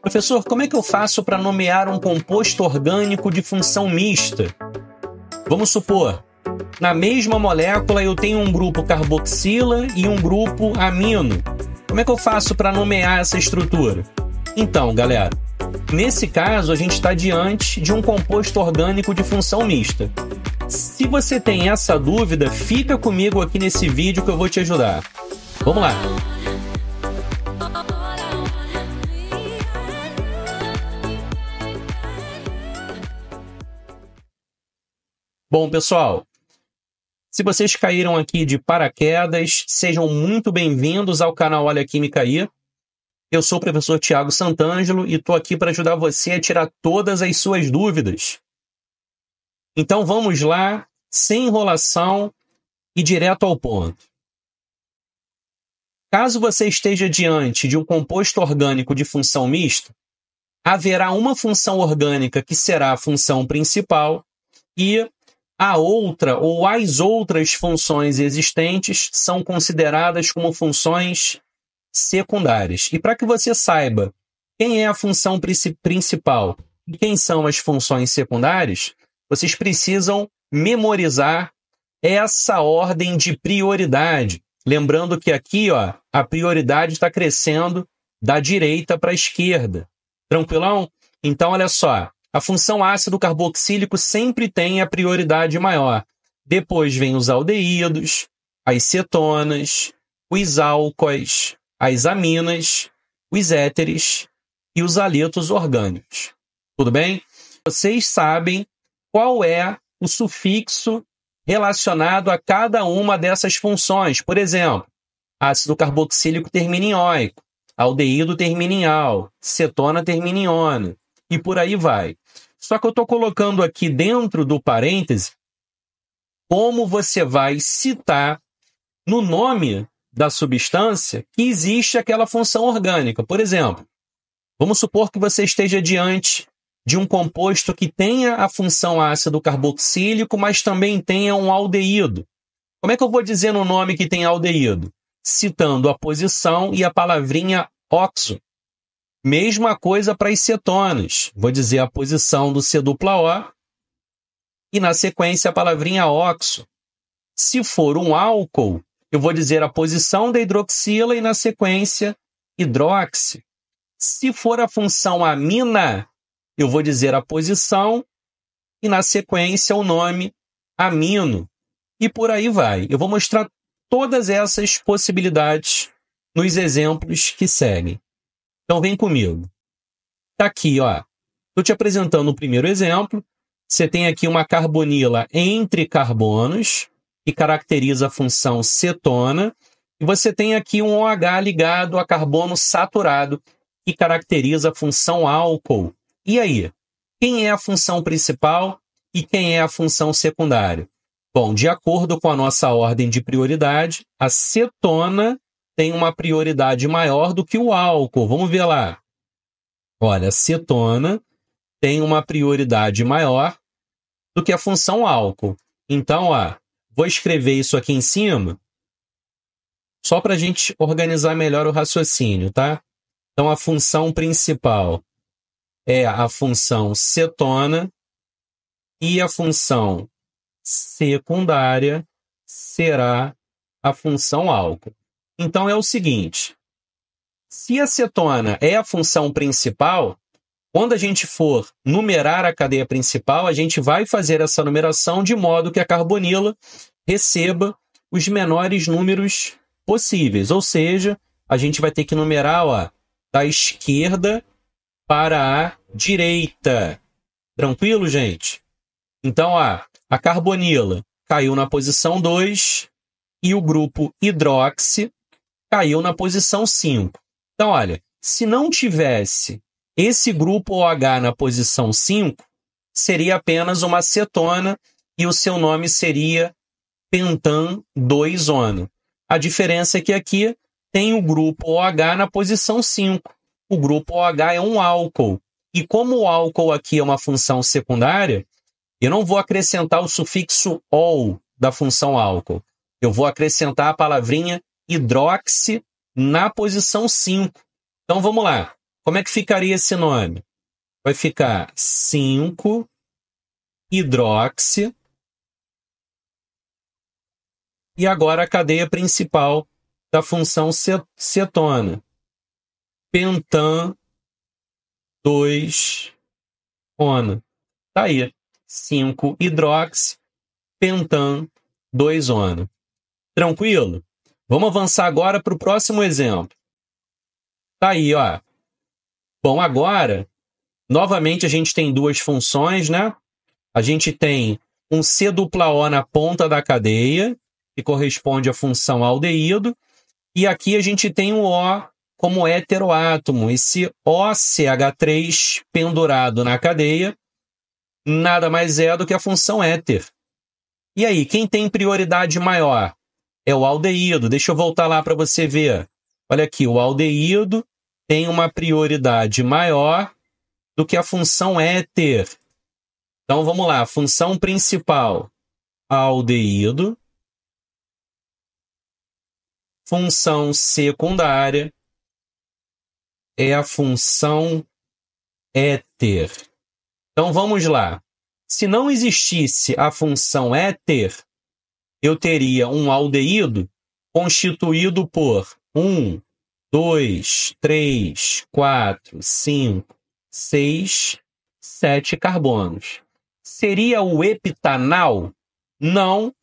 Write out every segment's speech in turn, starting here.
Professor, como é que eu faço para nomear um composto orgânico de função mista? Vamos supor, na mesma molécula eu tenho um grupo carboxila e um grupo amino. Como é que eu faço para nomear essa estrutura? Então, galera, nesse caso a gente está diante de um composto orgânico de função mista. Se você tem essa dúvida, fica comigo aqui nesse vídeo que eu vou te ajudar. Vamos lá! Bom, pessoal, se vocês caíram aqui de paraquedas, sejam muito bem-vindos ao canal Olha a Química aí. Eu sou o professor Thiago Santangelo e estou aqui para ajudar você a tirar todas as suas dúvidas. Então vamos lá, sem enrolação e direto ao ponto. Caso você esteja diante de um composto orgânico de função mista, haverá uma função orgânica que será a função principal e a outra ou as outras funções existentes são consideradas como funções secundárias. E para que você saiba quem é a função principal e quem são as funções secundárias, vocês precisam memorizar essa ordem de prioridade. Lembrando que aqui, ó, a prioridade está crescendo da direita para a esquerda. Tranquilão? Então, olha só. A função ácido carboxílico sempre tem a prioridade maior. Depois vem os aldeídos, as cetonas, os álcoois, as aminas, os éteres e os haletos orgânicos. Tudo bem? Vocês sabem qual é o sufixo relacionado a cada uma dessas funções. Por exemplo, ácido carboxílico termina em óico, aldeído termina em al, cetona termina em ona. E por aí vai. Só que eu estou colocando aqui dentro do parêntese como você vai citar no nome da substância que existe aquela função orgânica. Por exemplo, vamos supor que você esteja diante de um composto que tenha a função ácido carboxílico, mas também tenha um aldeído. Como é que eu vou dizer no nome que tem aldeído? Citando a posição e a palavrinha oxo. Mesma coisa para as cetonas. Vou dizer a posição do C-O e, na sequência, a palavrinha oxo. Se for um álcool, eu vou dizer a posição da hidroxila e, na sequência, hidroxi. Se for a função amina, eu vou dizer a posição e, na sequência, o nome amino. E por aí vai. Eu vou mostrar todas essas possibilidades nos exemplos que seguem. Então vem comigo. Está aqui, ó. Estou te apresentando o primeiro exemplo. Você tem aqui uma carbonila entre carbonos, que caracteriza a função cetona. E você tem aqui um OH ligado a carbono saturado, que caracteriza a função álcool. E aí? Quem é a função principal e quem é a função secundária? Bom, de acordo com a nossa ordem de prioridade, a cetona tem uma prioridade maior do que o álcool. Vamos ver lá. Olha, a cetona tem uma prioridade maior do que a função álcool. Então, ó, vou escrever isso aqui em cima só para a gente organizar melhor o raciocínio, tá? Então, a função principal é a função cetona e a função secundária será a função álcool. Então é o seguinte, se a cetona é a função principal, quando a gente for numerar a cadeia principal, a gente vai fazer essa numeração de modo que a carbonila receba os menores números possíveis. Ou seja, a gente vai ter que numerar, ó, da esquerda para a direita. Tranquilo, gente? Então, ó, a carbonila caiu na posição 2 e o grupo hidroxi caiu na posição 5. Então, olha, se não tivesse esse grupo OH na posição 5, seria apenas uma cetona e o seu nome seria pentan 2-ona. A diferença é que aqui tem o grupo OH na posição 5. O grupo OH é um álcool. E como o álcool aqui é uma função secundária, eu não vou acrescentar o sufixo ol da função álcool. Eu vou acrescentar a palavrinha hidroxi na posição 5. Então, vamos lá. como é que ficaria esse nome? Vai ficar 5-hidroxi. E agora a cadeia principal da função cetona. Pentan 2-ona. Tá aí. 5-hidroxi, pentan 2-ona. Tranquilo? Vamos avançar agora para o próximo exemplo. Tá aí, ó. Bom, agora, novamente a gente tem duas funções, né? A gente tem um C-dupla-O na ponta da cadeia, que corresponde à função aldeído, e aqui a gente tem um O como heteroátomo, esse OCH3 pendurado na cadeia, nada mais é do que a função éter. E aí, quem tem prioridade maior? É o aldeído. Deixa eu voltar lá para você ver. Olha aqui, o aldeído tem uma prioridade maior do que a função éter. Então, vamos lá. Função principal, aldeído. Função secundária é a função éter. Então, vamos lá. Se não existisse a função éter, eu teria um aldeído constituído por 1, 2, 3, 4, 5, 6, 7 carbonos. Seria o heptanal? Não,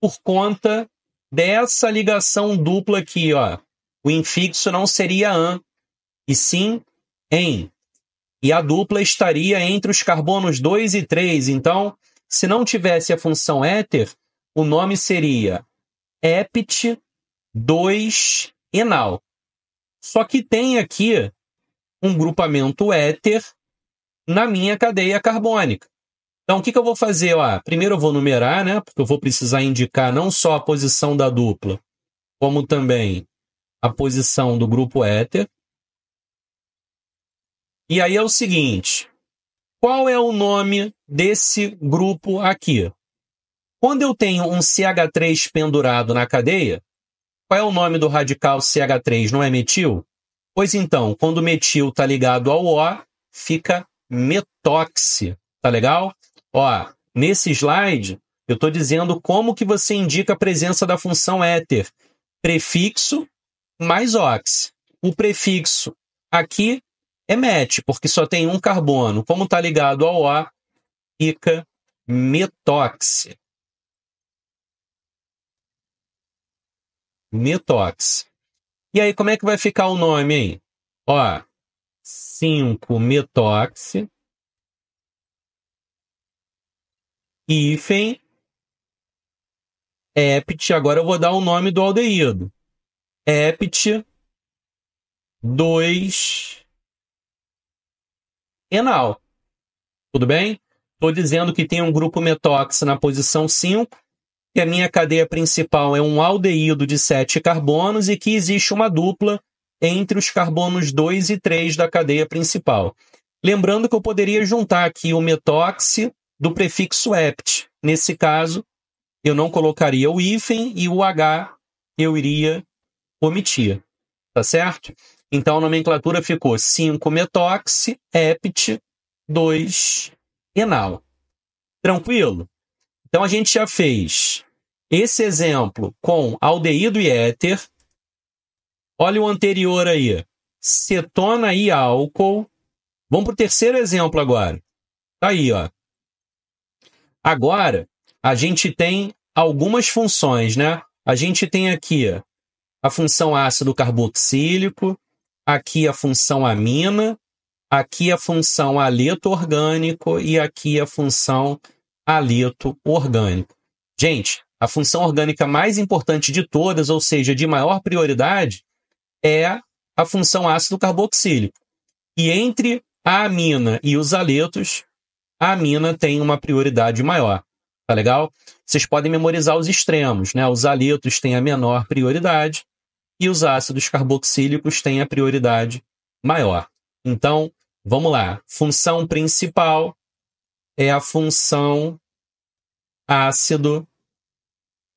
por conta dessa ligação dupla aqui, ó. O infixo não seria an, e sim em. E a dupla estaria entre os carbonos 2 e 3. Então, se não tivesse a função éter, o nome seria hept 2-enal. Só que tem aqui um grupamento éter na minha cadeia carbônica. Então, o que eu vou fazer? Ó, primeiro eu vou numerar, né? Porque eu vou precisar indicar não só a posição da dupla, como também a posição do grupo éter. E aí é o seguinte, qual é o nome desse grupo aqui? Quando eu tenho um CH3 pendurado na cadeia, qual é o nome do radical CH3? Não é metil? Pois então, quando o metil está ligado ao O, fica metóxi. Tá legal? Ó, nesse slide, eu estou dizendo como que você indica a presença da função éter. Prefixo mais ox. O prefixo aqui é met, porque só tem um carbono. Como está ligado ao O, fica metóxi. Metóxi. E aí, como é que vai ficar o nome, hein? Ó, 5-metóxi, hífen, hept, agora eu vou dar o nome do aldeído. Hept 2-enal. Tudo bem? Estou dizendo que tem um grupo metóxi na posição 5, que a minha cadeia principal é um aldeído de 7 carbonos e que existe uma dupla entre os carbonos 2 e 3 da cadeia principal. Lembrando que eu poderia juntar aqui o metóxi do prefixo hept. Nesse caso, eu não colocaria o hífen e o H eu iria omitir. Tá certo? Então a nomenclatura ficou 5-metóxi, hept, 2-enal. Tranquilo? Então a gente já fez esse exemplo com aldeído e éter. Olha o anterior aí. Cetona e álcool. Vamos para o terceiro exemplo agora. Tá aí, ó. Agora, a gente tem algumas funções, né? A gente tem aqui a função ácido carboxílico, aqui a função amina, aqui a função haleto orgânico e aqui a função haleto orgânico. Gente, a função orgânica mais importante de todas, ou seja, de maior prioridade, é a função ácido carboxílico. E entre a amina e os haletos, a amina tem uma prioridade maior. Tá legal? Vocês podem memorizar os extremos, né? Os haletos têm a menor prioridade e os ácidos carboxílicos têm a prioridade maior. Então, vamos lá. Função principal é a função ácido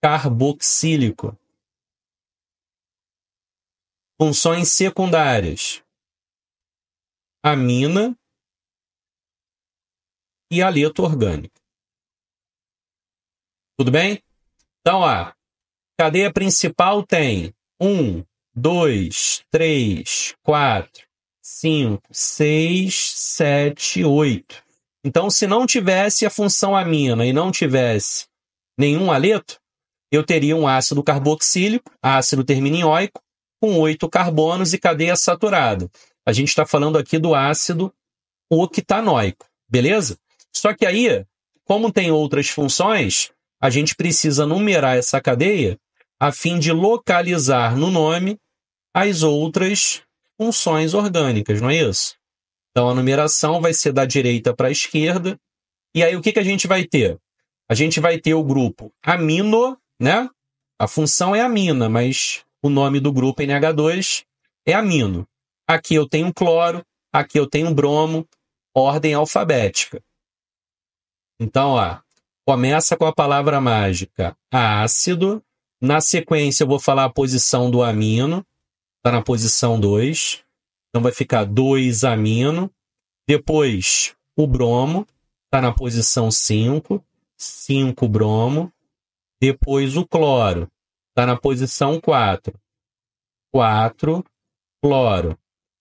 carboxílico. Funções secundárias. amina e aleto orgânico. Tudo bem? Então, ó, cadeia principal tem 1, 2, 3, 4, 5, 6, 7, 8. Então, se não tivesse a função amina e não tivesse nenhum aleto, eu teria um ácido carboxílico, ácido terminioico, com 8 carbonos e cadeia saturada. A gente está falando aqui do ácido octanoico, beleza? Só que aí, como tem outras funções, a gente precisa numerar essa cadeia a fim de localizar no nome as outras funções orgânicas, não é isso? Então, a numeração vai ser da direita para a esquerda. E aí, o que a gente vai ter? A gente vai ter o grupo amino, né? A função é amina, mas o nome do grupo NH2 é amino. Aqui eu tenho cloro, aqui eu tenho bromo, ordem alfabética. Então, ó, começa com a palavra mágica ácido. Na sequência, eu vou falar a posição do amino. Está na posição 2. Então, vai ficar 2-amino. Depois, o bromo. Está na posição 5. 5-bromo. Depois, o cloro. Está na posição 4. 4-cloro.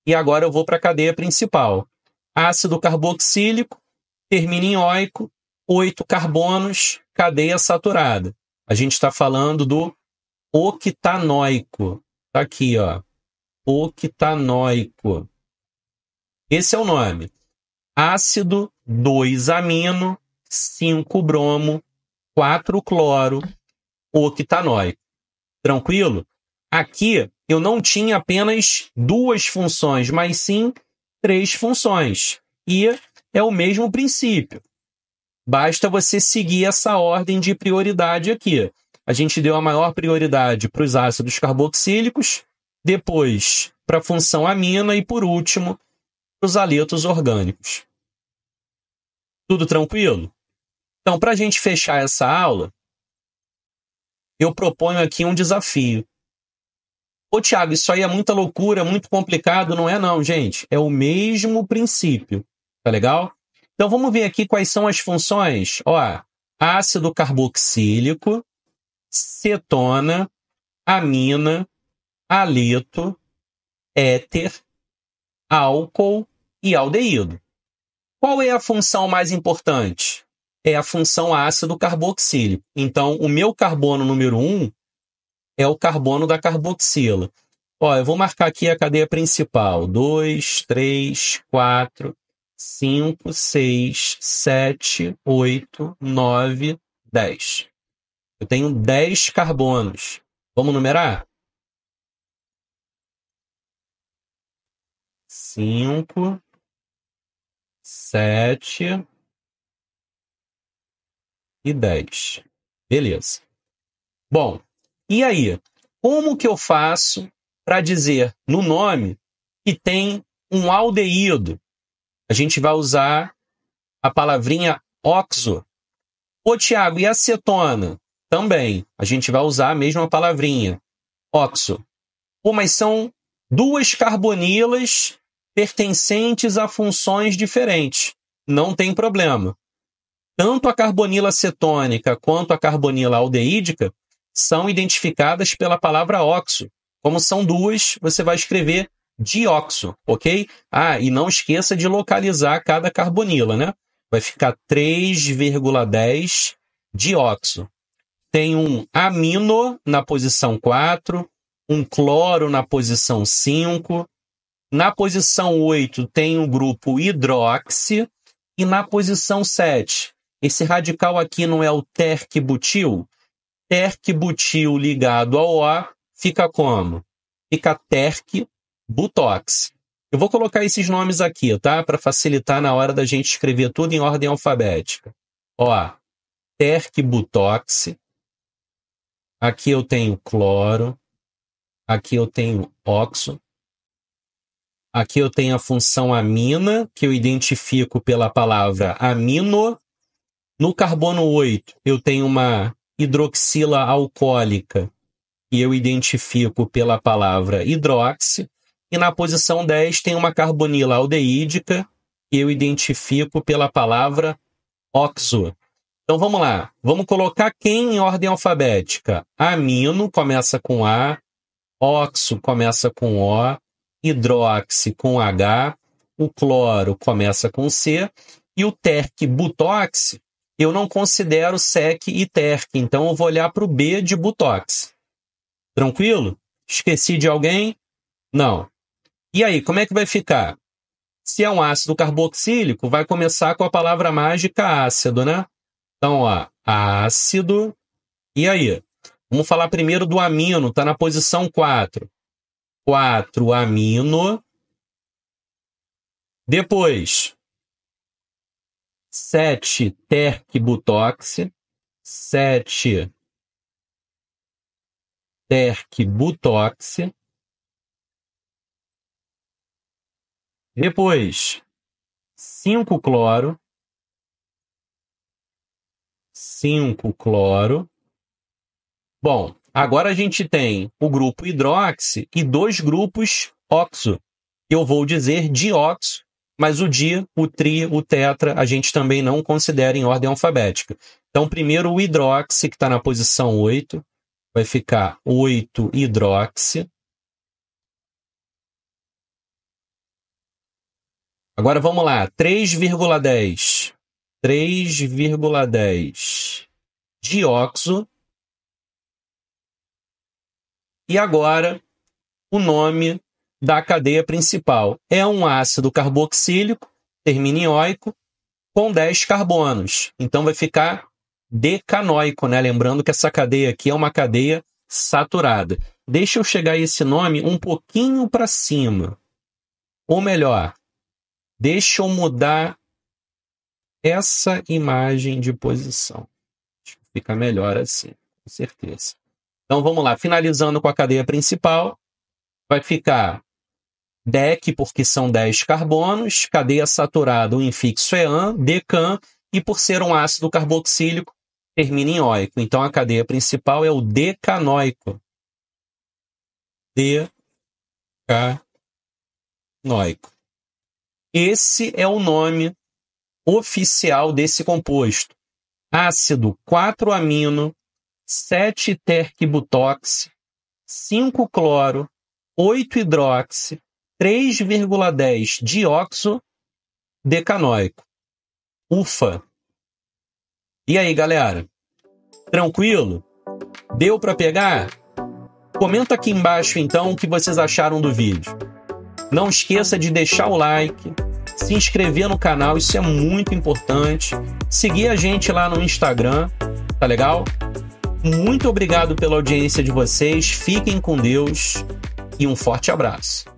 E agora eu vou para a cadeia principal. Ácido carboxílico, terminioico, 8 carbonos, cadeia saturada. A gente está falando do octanoico. Está aqui, ó. Octanoico. Esse é o nome. Ácido 2-amino, 5-bromo, 4-cloro, octanoico. Tranquilo? Aqui eu não tinha apenas 2 funções, mas sim 3 funções. E é o mesmo princípio. Basta você seguir essa ordem de prioridade aqui. A gente deu a maior prioridade para os ácidos carboxílicos, depois para a função amina e, por último, para os aletos orgânicos. Tudo tranquilo? Então, para a gente fechar essa aula, eu proponho aqui um desafio. Ô, Thiago, isso aí é muita loucura, muito complicado. Não é não, gente. É o mesmo princípio. Tá legal? Então, vamos ver aqui quais são as funções. Ó, ácido carboxílico, cetona, amina, aleto, éter, álcool e aldeído. Qual é a função mais importante? É a função ácido carboxílico. Então, o meu carbono número 1 é o carbono da carboxila. Ó, eu vou marcar aqui a cadeia principal. 2, 3, 4, 5, 6, 7, 8, 9, 10. Eu tenho 10 carbonos. Vamos numerar? 5, 7 e 10. Beleza. Bom, e aí? Como que eu faço para dizer no nome que tem um aldeído? A gente vai usar a palavrinha oxo. Ô, Tiago, e a cetona? Também. A gente vai usar a mesma palavrinha, oxo. Pô, mas são 2 carbonilas pertencentes a funções diferentes. Não tem problema. Tanto a carbonila cetônica quanto a carbonila aldeídica são identificadas pela palavra oxo. Como são 2, você vai escrever dioxo, ok? Ah, e não esqueça de localizar cada carbonila, né? Vai ficar 3,10 dioxo. Tem um amino na posição 4, um cloro na posição 5. Na posição 8 tem o grupo hidroxi. E na posição 7, esse radical aqui não é o terc-butil? Terc-butil ligado ao O fica como? Fica terc-butox. Eu vou colocar esses nomes aqui, tá? Para facilitar na hora da gente escrever tudo em ordem alfabética. Ó, terc-butox. Aqui eu tenho cloro. Aqui eu tenho oxo. Aqui eu tenho a função amina, que eu identifico pela palavra amino. No carbono 8, eu tenho uma hidroxila alcoólica, e eu identifico pela palavra hidroxi. E na posição 10 tem uma carbonila aldeídica, que eu identifico pela palavra oxo. Então vamos lá, vamos colocar quem em ordem alfabética? Amino começa com A, oxo começa com O, hidróxi com H, o cloro começa com C, e o terc-butox eu não considero sec e terc, então eu vou olhar para o B de butox. Tranquilo? Esqueci de alguém? Não. E aí, como é que vai ficar? Se é um ácido carboxílico, vai começar com a palavra mágica ácido, né? Então, ó, ácido. E aí? Vamos falar primeiro do amino, está na posição 4. 4 amino. Depois, 7 terc-butox. 7 terc-butox. Depois, 5 cloro. 5 cloro. Bom, agora a gente tem o grupo hidróxi e 2 grupos oxo. Eu vou dizer dióxo, mas o di, o tri, o tetra, a gente também não considera em ordem alfabética. Então, primeiro o hidróxi, que está na posição 8, vai ficar 8 hidróxi. Agora vamos lá, 3,10. 3,10 dióxo. E agora, o nome da cadeia principal. É um ácido carboxílico, terminioico, com 10 carbonos. Então vai ficar decanoico, né? Lembrando que essa cadeia aqui é uma cadeia saturada. Deixa eu chegar a esse nome um pouquinho para cima. Ou melhor, deixa eu mudar essa imagem de posição. Fica melhor assim, com certeza. Então vamos lá, finalizando com a cadeia principal, vai ficar dec, porque são 10 carbonos, cadeia saturada, o infixo é an, decan, e por ser um ácido carboxílico, termina em oico. Então a cadeia principal é o decanoico. Decanoico. Esse é o nome oficial desse composto. Ácido 4-amino, 7 terc-butox, 5 cloro, 8 hidróxi, 3,10 dióxo decanoico. Ufa! E aí, galera? Tranquilo? Deu para pegar? Comenta aqui embaixo, então, o que vocês acharam do vídeo. Não esqueça de deixar o like, se inscrever no canal, isso é muito importante. Seguir a gente lá no Instagram, tá legal? Muito obrigado pela audiência de vocês, fiquem com Deus e um forte abraço.